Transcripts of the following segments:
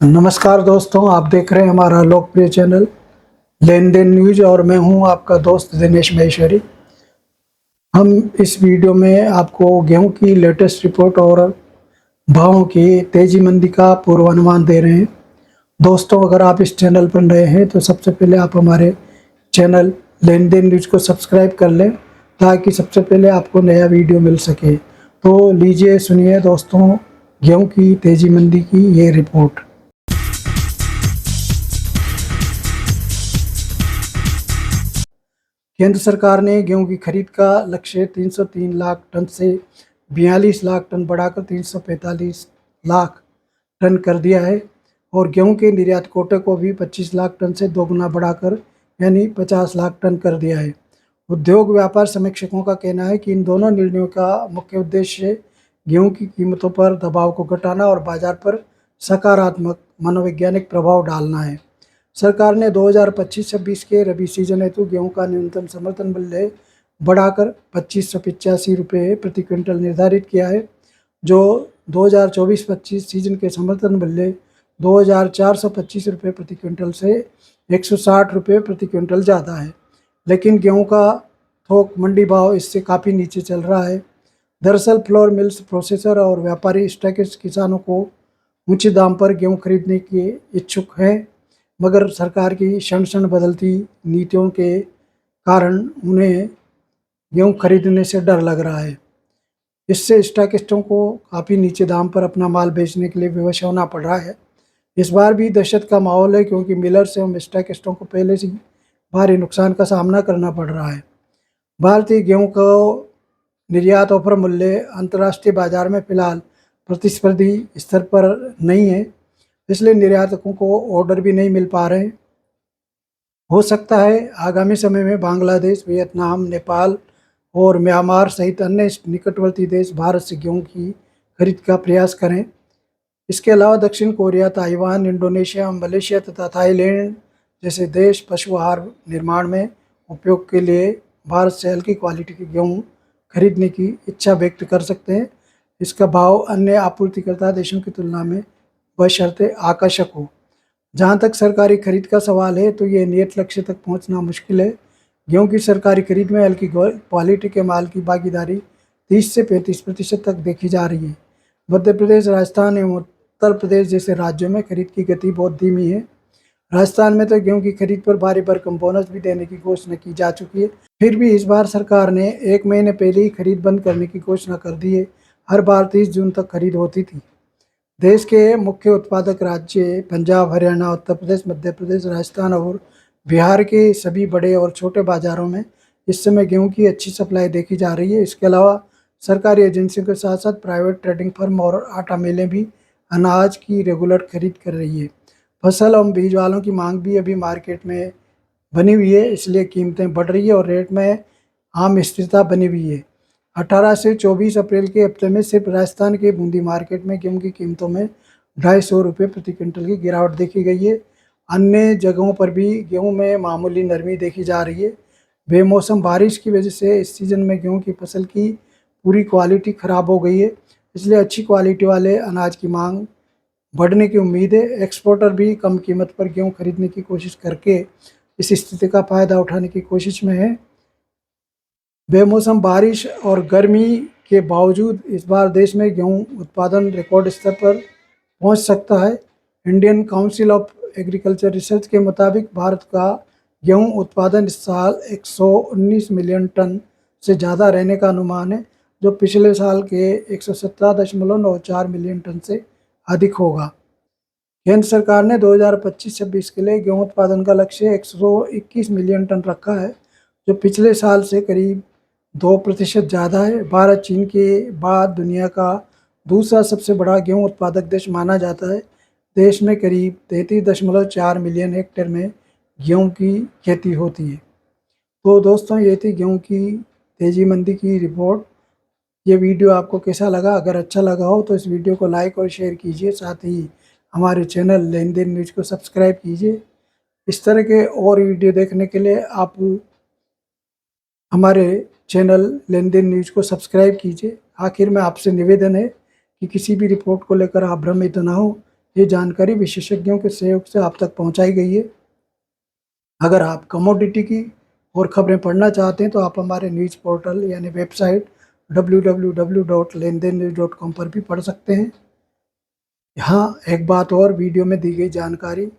नमस्कार दोस्तों, आप देख रहे हैं हमारा लोकप्रिय चैनल लेन देन न्यूज और मैं हूं आपका दोस्त दिनेश महेश्वरी। हम इस वीडियो में आपको गेहूं की लेटेस्ट रिपोर्ट और भावों की तेजी मंदी का पूर्वानुमान दे रहे हैं। दोस्तों, अगर आप इस चैनल पर नए हैं तो सबसे पहले आप हमारे चैनल लेन देन न्यूज को सब्सक्राइब कर लें ताकि सबसे पहले आपको नया वीडियो मिल सके। तो लीजिए सुनिए दोस्तों, गेहूं की तेजी मंदी की ये रिपोर्ट। केंद्र सरकार ने गेहूं की खरीद का लक्ष्य 303 लाख टन से 42 लाख टन बढ़ाकर 345 लाख टन कर दिया है और गेहूं के निर्यात कोटे को भी 25 लाख टन से दोगुना बढ़ाकर यानी 50 लाख टन कर दिया है। उद्योग व्यापार समीक्षकों का कहना है कि इन दोनों निर्णयों का मुख्य उद्देश्य गेहूं की कीमतों पर दबाव को घटाना और बाजार पर सकारात्मक मनोवैज्ञानिक प्रभाव डालना है। सरकार ने 2025-26 के रबी सीजन हेतु गेहूं का न्यूनतम समर्थन मूल्य बढ़ाकर 2585 रुपये प्रति क्विंटल निर्धारित किया है, जो 2024-25 सीजन के समर्थन मूल्य 2425 रुपये प्रति क्विंटल से 160 रुपये प्रति क्विंटल ज़्यादा है। लेकिन गेहूं का थोक मंडी भाव इससे काफ़ी नीचे चल रहा है। दरअसल फ्लोर मिल्स, प्रोसेसर और व्यापारी स्टॉकिस्ट किसानों को ऊंचे दाम पर गेहूं खरीदने के इच्छुक हैं, मगर सरकार की क्षण क्षण बदलती नीतियों के कारण उन्हें गेहूं खरीदने से डर लग रहा है। इससे स्टॉकिस्टों को काफ़ी नीचे दाम पर अपना माल बेचने के लिए विवश होना पड़ रहा है। इस बार भी दहशत का माहौल है क्योंकि मिलर्स एवं स्टॉकिस्टों को पहले से ही भारी नुकसान का सामना करना पड़ रहा है। भारतीय गेहूं को निर्यात ऑफर मूल्य अंतर्राष्ट्रीय बाजार में फिलहाल प्रतिस्पर्धी स्तर पर नहीं है, इसलिए निर्यातकों को ऑर्डर भी नहीं मिल पा रहे हैं। हो सकता है आगामी समय में बांग्लादेश, वियतनाम, नेपाल और म्यांमार सहित अन्य निकटवर्ती देश भारत से गेहूं की खरीद का प्रयास करें। इसके अलावा दक्षिण कोरिया, ताइवान, इंडोनेशिया, मलेशिया तथा थाईलैंड जैसे देश पशु आहार निर्माण में उपयोग के लिए भारत से हल्की क्वालिटी के गेहूं खरीदने की इच्छा व्यक्त कर सकते हैं। इसका भाव अन्य आपूर्तिकर्ता देशों की तुलना में बशर्ते आकर्षक हो। जहां तक सरकारी खरीद का सवाल है तो ये नियत लक्ष्य तक पहुंचना मुश्किल है। गेहूं की सरकारी खरीद में हल्की क्वालिटी के माल की भागीदारी 30 से 35% तक देखी जा रही है। मध्य प्रदेश, राजस्थान एवं उत्तर प्रदेश जैसे राज्यों में खरीद की गति बहुत धीमी है। राजस्थान में तो गेहूं की खरीद पर भारी भरकम बोनस भी देने की घोषणा की जा चुकी है। फिर भी इस बार सरकार ने 1 महीने पहले ही खरीद बंद करने की घोषणा कर दी है। हर बार 30 जून तक खरीद होती थी। देश के मुख्य उत्पादक राज्य पंजाब, हरियाणा, उत्तर प्रदेश, मध्य प्रदेश, राजस्थान और बिहार के सभी बड़े और छोटे बाजारों में इस समय गेहूं की अच्छी सप्लाई देखी जा रही है। इसके अलावा सरकारी एजेंसियों के साथ साथ प्राइवेट ट्रेडिंग फर्म और आटा मिलें भी अनाज की रेगुलर खरीद कर रही है। फसल एवं बीज वालों की मांग भी अभी मार्केट में बनी हुई है, इसलिए कीमतें बढ़ रही है और रेट में आम स्थिरता बनी हुई है। 18 से 24 अप्रैल के हफ्ते में सिर्फ राजस्थान के बूंदी मार्केट में गेहूं की कीमतों में 250 रुपये प्रति क्विंटल की गिरावट देखी गई है। अन्य जगहों पर भी गेहूं में मामूली नरमी देखी जा रही है। बेमौसम बारिश की वजह से इस सीजन में गेहूं की फसल की पूरी क्वालिटी खराब हो गई है, इसलिए अच्छी क्वालिटी वाले अनाज की मांग बढ़ने की उम्मीद है। एक्सपोर्टर भी कम कीमत पर गेहूं खरीदने की कोशिश करके इस स्थिति का फायदा उठाने की कोशिश में है। बेमौसम बारिश और गर्मी के बावजूद इस बार देश में गेहूं उत्पादन रिकॉर्ड स्तर पर पहुंच सकता है। Indian council of agriculture research के मुताबिक भारत का गेहूं उत्पादन इस साल 119 मिलियन टन से ज़्यादा रहने का अनुमान है, जो पिछले साल के 117.94 मिलियन टन से अधिक होगा। केंद्र सरकार ने 2025-26 के लिए गेहूं उत्पादन का लक्ष्य 121 मिलियन टन रखा है, जो पिछले साल से करीब 2% ज़्यादा है। भारत चीन के बाद दुनिया का दूसरा सबसे बड़ा गेहूं उत्पादक देश माना जाता है। देश में करीब 33.4 मिलियन हेक्टेयर में गेहूं की खेती होती है। तो दोस्तों, ये थी गेहूं की तेजी मंदी की रिपोर्ट। ये वीडियो आपको कैसा लगा? अगर अच्छा लगा हो तो इस वीडियो को लाइक और शेयर कीजिए, साथ ही हमारे चैनल लेन देन न्यूज को सब्सक्राइब कीजिए। इस तरह के और वीडियो देखने के लिए आप हमारे चैनल लेन देन न्यूज को सब्सक्राइब कीजिए। आखिर में आपसे निवेदन है कि किसी भी रिपोर्ट को लेकर आप भ्रमित ना हो। ये जानकारी विशेषज्ञों के सहयोग से आप तक पहुंचाई गई है। अगर आप कमोडिटी की और खबरें पढ़ना चाहते हैं तो आप हमारे न्यूज़ पोर्टल यानी वेबसाइट www.lendennews.com पर भी पढ़ सकते हैं। यहाँ एक बात और, वीडियो में दी गई जानकारी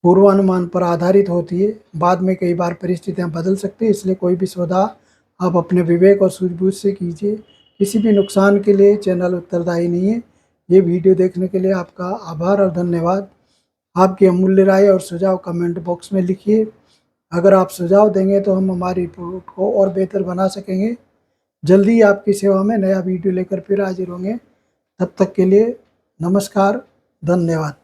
पूर्वानुमान पर आधारित होती है। बाद में कई बार परिस्थितियाँ बदल सकती है, इसलिए कोई भी सौदा आप अपने विवेक और सूझबूझ से कीजिए। किसी भी नुकसान के लिए चैनल उत्तरदायी नहीं है। ये वीडियो देखने के लिए आपका आभार और धन्यवाद। आपकी अमूल्य राय और सुझाव कमेंट बॉक्स में लिखिए। अगर आप सुझाव देंगे तो हम हमारी रिपोर्ट को और बेहतर बना सकेंगे। जल्दी ही आपकी सेवा में नया वीडियो लेकर फिर हाजिर होंगे। तब तक के लिए नमस्कार, धन्यवाद।